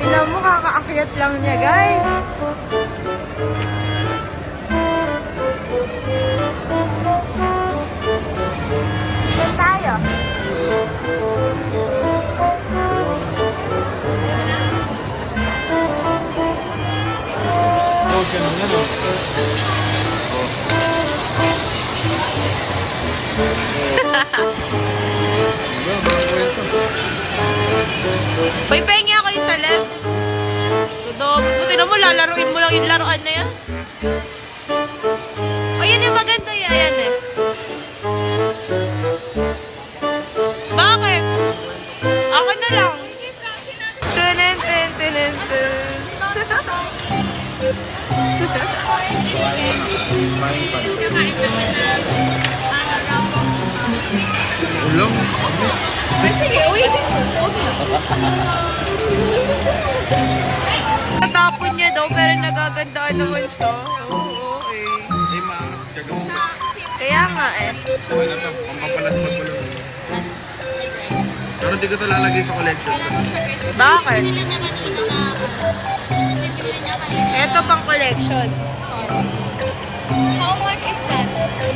Tingnan mo, kakaakyat lang niya, guys. Saan tayo? Uy, pengi ako yung sa left. Buti na mo, lalaruin mo lang yung laruan na yan. O, yan yung maganda yan. Ayan eh. Bakit? Ako na lang. Tunin, tunin, tunin, tunin. Ulam? Sige, ulitin mo. Natapon niya daw, pero nagagandaan naman siya. Oo, okay. Eh, maangas. Gagawin ko. Kaya nga eh. Wala pa. Pampapalat mo pala. Pero di ko ito lalagay sa collection. Bakit? Ito pang collection. How much is that?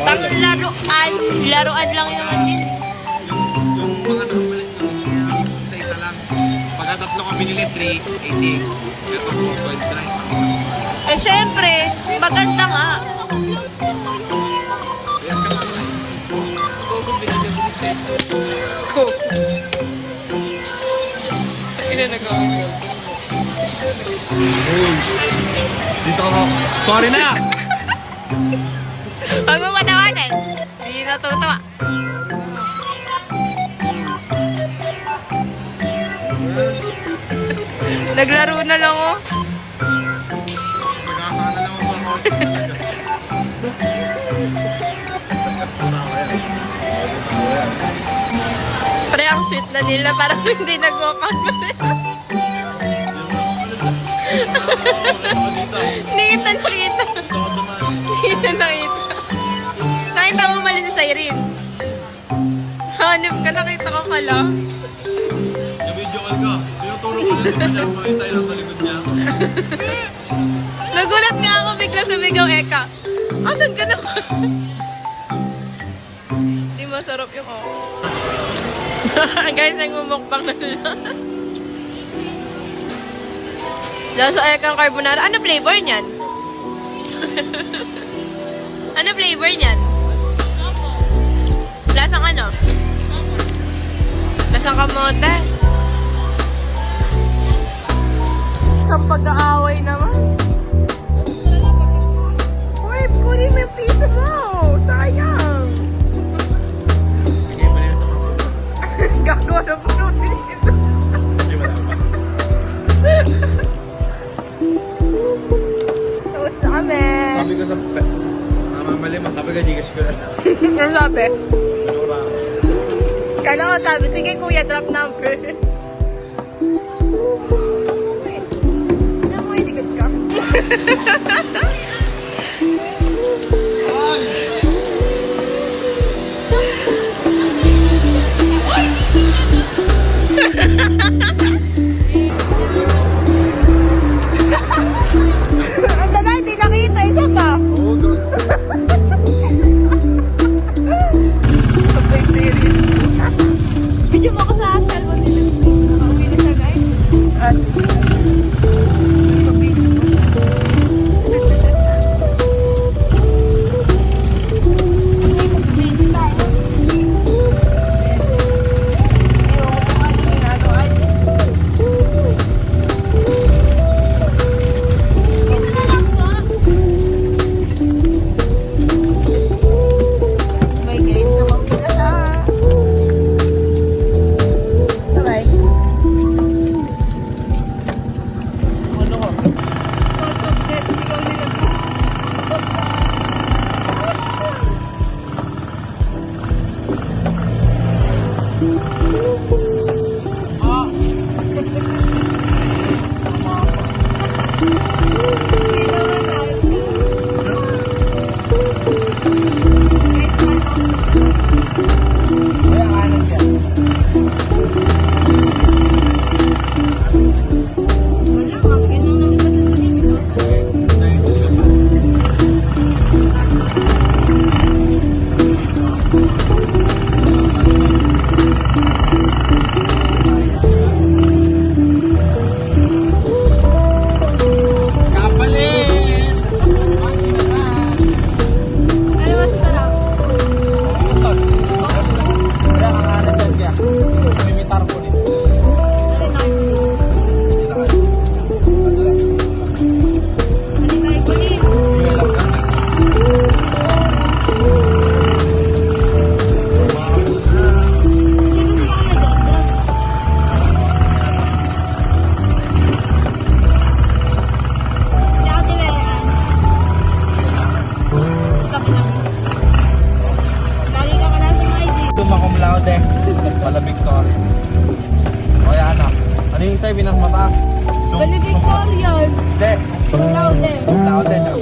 Pang laruan. Laruan lang naman din. Yung mga nasa malit ko, isa-isa lang. Pagka tatlo kami nila, 380. Ito 4.9. Eh, syempre, maganda nga. Cool. Ina nag-awin. Dito ako. Sorry na! Huwag mo patawanan. Hindi natutuwa. Naglaro na lang oh. Nagkakana lang ako sa Pre, ang sweet na nila. Parang hindi nag-walkout pa rin. Hindi kita nakita. Hindi kita nakita. Nakita mo mali si Irene. Hanip ka, nakita ko pala. Video call ka. Tinuturo ko na siya makita yung nasa likod niya. Nagulat nga ako bigla sumigaw, Eka. Asan ka na? Hindi masarap yung ako. Guys, nagmumukbang na sila. Lasa Ekang carbonara. Ano flavor niyan? Ano flavor niyan? Lasang ano? Lasang kamote. Isang pag-aaway naman. Uy, kunin mo yung piso mo. Sayang. Sige, mali na sa mga. Gagawa na po natin ito. Hindi, wala pa. Tapos na kami. Sabi ko sa mamamali mo, sabi ko, Gcash ko na. Ano sabi? Ano ba? Kala ko sabi, sige kuya, drop number. Ano mo, inikot ka? Ang dala, hindi nakita. Isa pa. Oo, doon. Sabay series. Video mo ako sa cellphone nila. Nakauwi na siya, guys. At, pabidyo mo. Bridge tayo. Ito na lang po. May guys, nakauwi na siya. Sabay. mata. Valedictorian. Hindi. Cum laude. Laude na.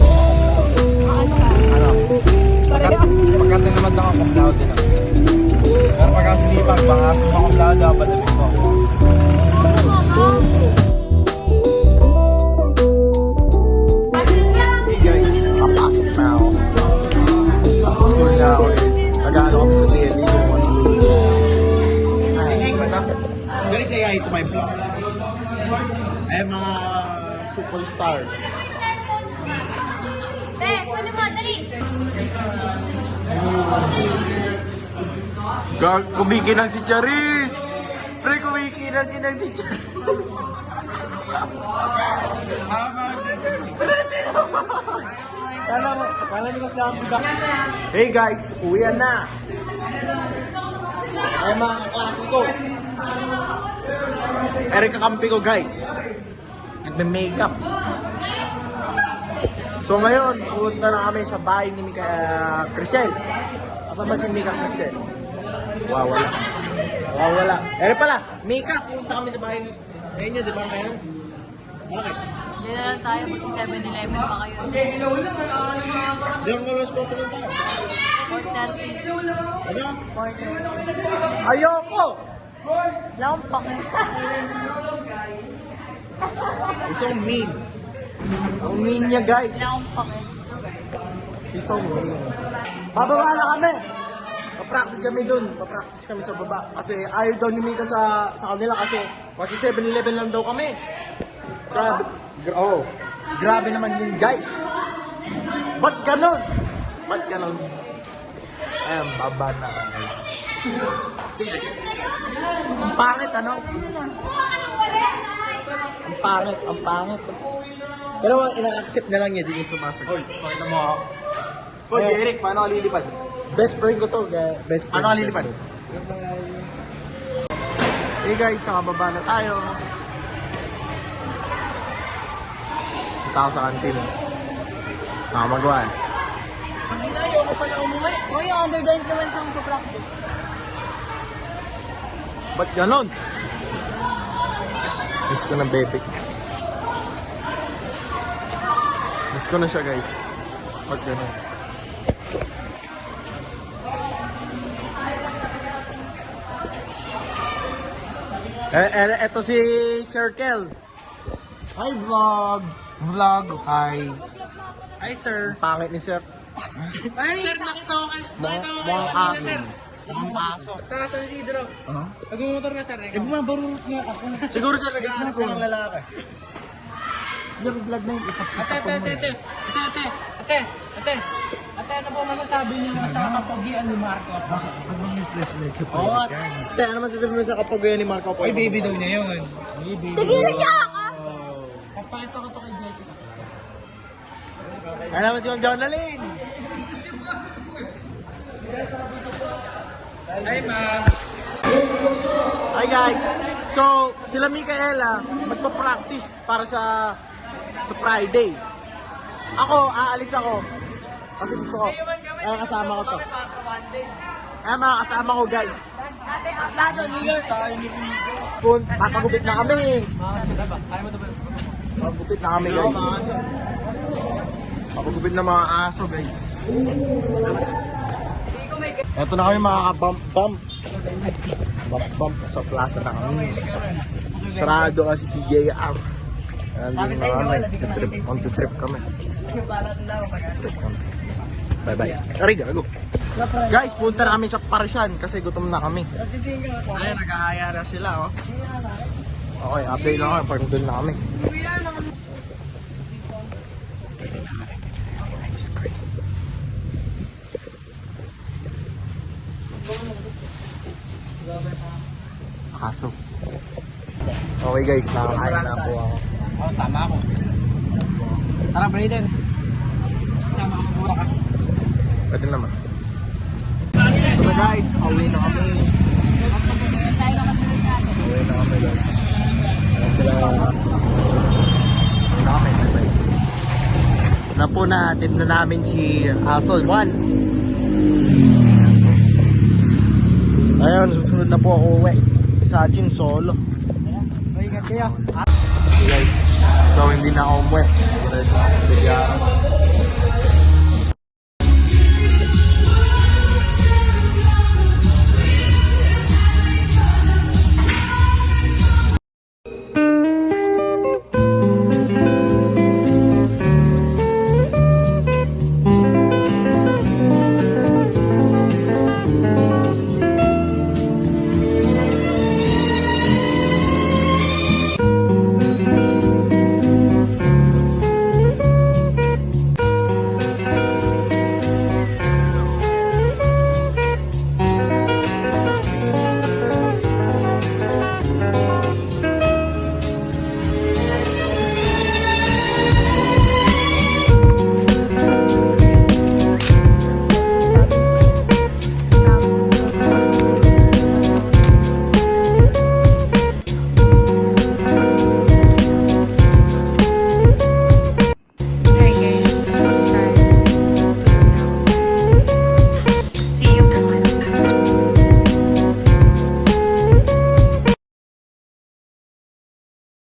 Ano ka? Ano? Pareho. Pagkat naman ako cum laude na. Pero pagka sinipag, baka cum laude ako padaling ko. Hey guys, papasok na ako. Sa school na ako guys. Nag-ano kami sa TLE yung manulunod. Ay, sorry say hi to my vlog. Ay, mga superstar. Be, kunin mo, dali. Kumikinang si Charis! Pre, kumikinang si Charis! Kala mo kasi lang ang Hey guys, uwian na! Ay mga kaklase ko. Eric kakampi ko guys. Nagme-makeup. So ngayon, pupunta na kami sa bahay ni Mika Crisel. Asa ba si Mika Crisel? Wala. Eric pala, Mika, pupunta kami sa bahay ngayon, di ba ngayon? Bakit? Hindi na lang tayo, kasi 7-Eleven pa kayo. Di ang malas ko ito tayo. 4:30. Ano? 4:30. Ayoko! Wala akong pake. He's so mean. Ang mean niya guys. Wala akong pake. He's so mean. Bababa na kami! Pa-practice kami dun. Pa-practice kami sa baba. Kasi ayaw daw ni Mika sa kanila kasi 7-Eleven lang daw kami. Grabe naman yun guys. Ba't ganon? Ayan, baba na guys. Sige. Ang pangit ano? Ang pangit. Pero ina-accept na lang niya, di niya sumasagot. Hoy, pakita mo ako. Hoy, Eric, paano ka lilipad? Best friend ko to, best friend. Paano ka lilipad? Hey guys, nakababa na tayo. Punta ako sa kantin. Nakamagawa eh. Ayoko pala umuwi. Uy, yung under the influence ng practice. Ba't ganon? Miss ko na bebe. Miss ko na siya guys. Ba't ganon? Eto si Circle. Hi vlog. Hi. Hi, sir. Pangit ni Sir. Sir, nakita ko kayo. Mukhang aso. Mukhang aso. Sa San Isidro. Nagmumotor ka, sir. Eh, bumabarurot nga ako. Siguro siya nag-aanap ko ng lalaki. Yung vlog na yun, Ate, ano po masasabi niyo sa kapogian ni Marco? Oo nga. Te, ano masasabi mo sa kapag ni Marco po? Ay, baby daw niya yun. Tigilan niya ako! Papakita ko to kay Jessica. Ano naman si Ma'am Jonalyn? Hi, ma'am. Hi guys! So, sila Micaela magpa-practice para sa Friday. Ako, aalis ako. Kasi gusto ko. Kasama ko to. Mga kasama ko guys. Lado, New York. Papagupit na kami. Papagupit na kami guys. Papagupit na mga aso guys. Eto na kami makaka-bump. Bump sa plaza na kami. Sarado kasi si JR. Nandun na kami. On-to-trip kami. Bye-bye. Aray, gago. Guys, punta na kami sa Parisan kasi gutom na kami. Ayan, nag-aaya na sila, oh. Okay, update na kami pag doon na kami. Ice cream. Aso. Okay guys, nakakain na po ako. Oh, sama ako. Tara, Brayden. Sama ako, mura ka. Pwede naman. Ito na guys, away na kami. Away na kami guys. Ayan sila. Away na kami, bye-bye. Na po natin na namin si Aso 1. Ayun, susunod na po ako uwi. Sa Sachin solo. Ingat kayo. So, hindi na ako umuwi. Diretso ako sa Bilyara.